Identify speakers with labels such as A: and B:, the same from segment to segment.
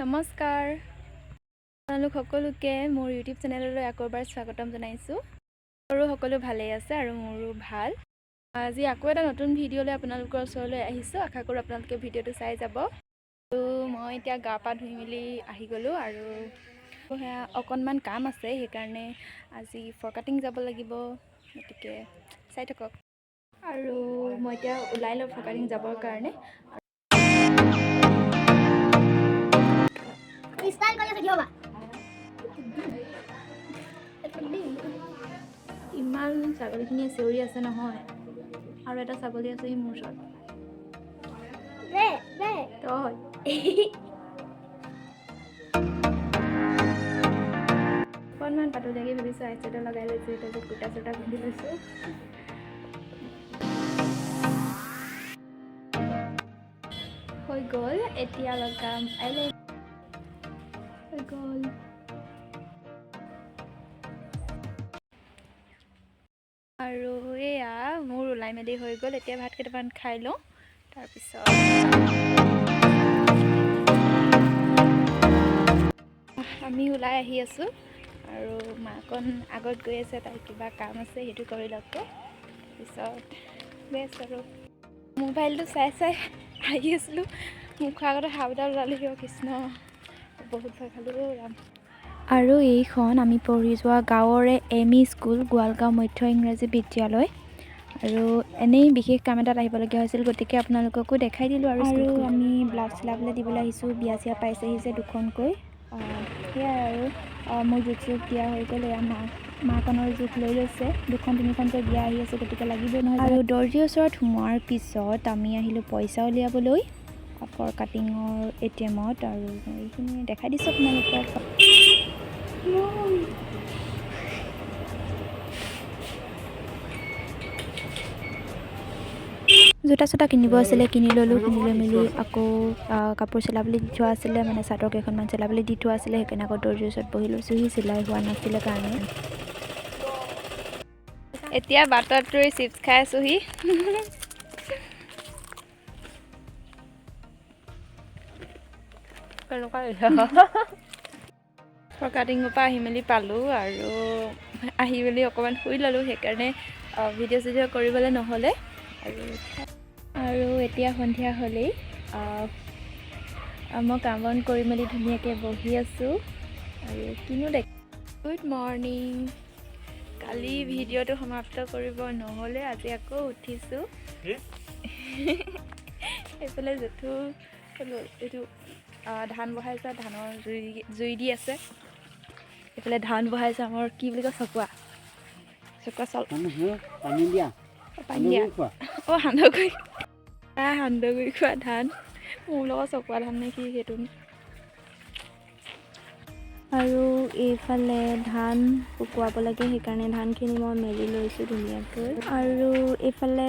A: নমস্কাৰ আপোনালোক সকলোকে মোৰ ইউটিউব চেনেললৈ আকৌ এবাৰ স্বাগতম জনাইছোঁ আৰু সকলো ভালেই আছে আৰু মোৰো ভাল আজি আকৌ এটা নতুন ভিডিঅ' লৈ আপোনালোকৰ ওচৰলৈ আহিছোঁ আশা কৰোঁ আপোনালোকে ভিডিঅ'টো চাই যাব তো মই এতিয়া গা পা ধুই মেলি আহি গ'লোঁ আৰু অকণমান কাম আছে সেইকাৰণে আজি ফৰ কাটিং যাব লাগিব গতিকে চাই থাকক আৰু মই এতিয়া ওলাই লওঁ ফৰ কাটিং যাবৰ কাৰণে ইমান ছাগলীখিনি চিঞৰি আছে নহয় আৰু এটা ছাগলী আছে সি মোৰ ওচৰত অকণমান পাতলীয়াকৈ ভাবিছোঁ আই চেটা লগাই লৈছোঁ তাৰপিছত কুৰ্তা চুৰ্তা পিন্ধি লৈছোঁ হৈ গ'ল এতিয়া লগাম হৈ গ'ল আৰু এয়া মোৰ ওলাই মেলি হৈ গ'ল এতিয়া ভাত কেইটামান খাই লওঁ তাৰপিছত আমি ওলাই আহি আছোঁ আৰু মাকণ আগত গৈ আছে তাই কিবা কাম আছে সেইটো কৰি লওক তাৰপিছত বেছ আৰু মোবাইলটো চাই আহি আছিলোঁ মুখৰ আগতে সাৱধান ওলালে কিয় কৃষ্ণ বহুত ভয় খালোঁ ৰাম আৰু এইখন আমি পঢ়ি যোৱা গাঁৱৰে এম ই স্কুল গোৱালগাঁও মধ্য ইংৰাজী বিদ্যালয় আৰু এনেই বিশেষ কাম এটাত আহিবলগীয়া হৈছিল গতিকে আপোনালোককো দেখাই দিলোঁ আৰু আমি ব্লাউজ চিলাবলৈ দিবলৈ আহিছোঁ বিয়া চিয়া পাইছেহি যে দুখনকৈ সেয়াই আৰু মোৰ জোখ দিয়া হৈ গ'ল এয়া মাকণৰ জোখ লৈ লৈছে দুখন তিনিখনকৈ বিয়া আহি আছে গতিকে লাগিবই নহয় আৰু দৰ্জীৰ ওচৰত সোমোৱাৰ পিছত আমি আহিলোঁ পইচা উলিয়াবলৈ ফৰ কাটিঙৰ ATM-ত আৰু এইখিনি দেখাই দিছোঁ আপোনালোকক জোতা চোতা কিনিব আছিলে কিনি ল'লোঁ কিনি লৈ মেলি আকৌ কাপোৰ চিলাবলৈ দি থোৱা আছিলে মানে চাদৰ কেইখনমান চিলাবলৈ দি থোৱা আছিলে সেইকাৰণে আকৌ দৰ্জীৰ ওচৰত বহি লৈছোঁহি চিলাই হোৱা নাছিলে কাৰণে এতিয়া বাটত ৰৈ চিপছ খাই আছোঁহি ফৰ কাটিঙৰ পৰা আহি মেলি পালোঁ আৰু আহি মেলি অকণমান শুই ল'লোঁ সেইকাৰণে ভিডিঅ' চিডিঅ' কৰিবলৈ নহ'লে আৰু এতিয়া সন্ধিয়া হ'লেই মই কাম বন কৰি মেলি ধুনীয়াকৈ বহি আছোঁ আৰু কিনো গুড মৰ্ণিং কালি ভিডিঅ'টো সমাপ্ত কৰিব নহ'লে আজি আকৌ উঠিছোঁ এইফালে জেঠু এইটো ধান বহাইছে ধানৰ জুই দি আছে এইফালে ধান বহাইছে আমাৰ কি বুলি কয় চকুৱা চাউল পানী দিয়া সান্দহগুৰি খোৱা ধান মোৰ লগত চকুৱা ধান নে কি সেইটো আৰু এইফালে ধান শুকুৱাব লাগে সেইকাৰণে ধানখিনি মই মেলি লৈছোঁ ধুনীয়াকৈ আৰু এইফালে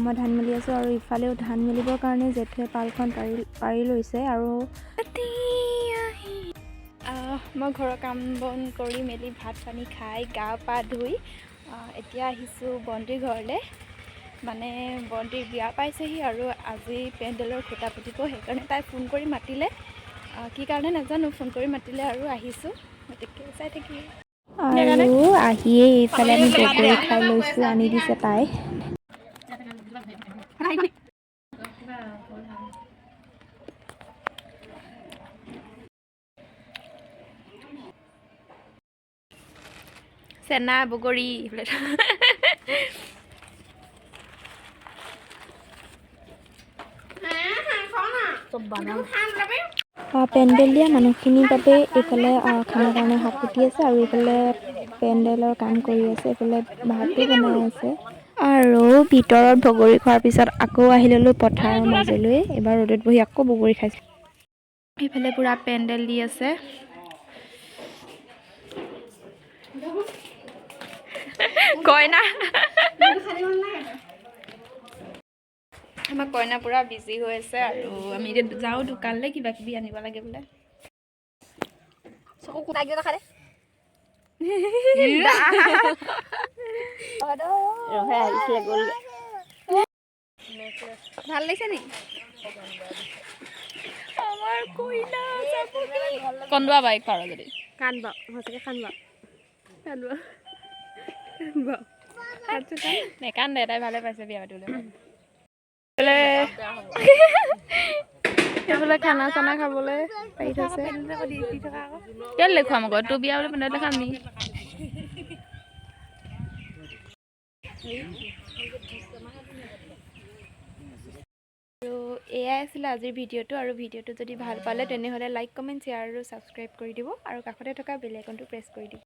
A: মই ধান মেলি আছোঁ আৰু ইফালেও ধান মেলিবৰ কাৰণে জেঠুৱে পালখন পাৰি লৈছে আৰু মই ঘৰৰ কাম বন কৰি মেলি ভাত পানী খাই গা পা ধুই এতিয়া আহিছোঁ বন্তিৰ ঘৰলৈ মানে বন্তিৰ বিয়া পাইছেহি আৰু আজি পেণ্ডেলৰ খুঁটা পুতিব সেইকাৰণে তাই ফোন কৰি মাতিলে কি কাৰণে নাজানো ফোন কৰি মাতিলে আৰু আহিছোঁ গতিকে চাই থাকিম আৰু আহিয়ে এইফালে আমি বগৰী খাই লৈছোঁ আনি দিছে তাই চেনা বগৰী পেণ্ডেল দিয়া মানুহখিনিৰ বাবে এইফালে খানাৰ কাৰণে হাত পুতি আছে আৰু এইফালে পেণ্ডেলৰ কাম কৰি আছে এইফালে ভাতো বনাই আছে আৰু ভিতৰত বগৰী খোৱাৰ পিছত আকৌ আহি ল'লোঁ পথাৰৰ মাজলৈ এবাৰ ৰ'দত বহি আকৌ বগৰী খাইছোঁ এইফালে পূৰা পেণ্ডেল দি আছে কইনা আমাৰ কইনা পূৰা বিজি হৈ আছে আৰু আমি এতিয়া যাওঁ দোকানলৈ কিবা কিবি আনিব লাগে বোলে ভাল লাগিছে নি আমাৰ কইনা কন্দুৱা বাইক পাৰ যদি
B: কান্দব সঁচাকৈ কান্দব
A: নেকান্দে তাই ভালে পাইছে বিয়া পাতিবলৈ এইফালে খানা চানা খাবলৈ পাৰি থৈছে কেলে দেখুৱাম আকৌ তোৰ বিয়া বুলি পেণ্ডেল দেখাম নি আৰু এয়াই আছিলে আজিৰ ভিডিঅ'টো আৰু ভিডিঅ'টো যদি ভাল পালে তেনেহ'লে লাইক কমেণ্ট শ্বেয়াৰ আৰু ছাবস্ক্ৰাইব কৰি দিব আৰু কাষতে থকা বেল আইকনটো প্ৰেছ কৰি দিব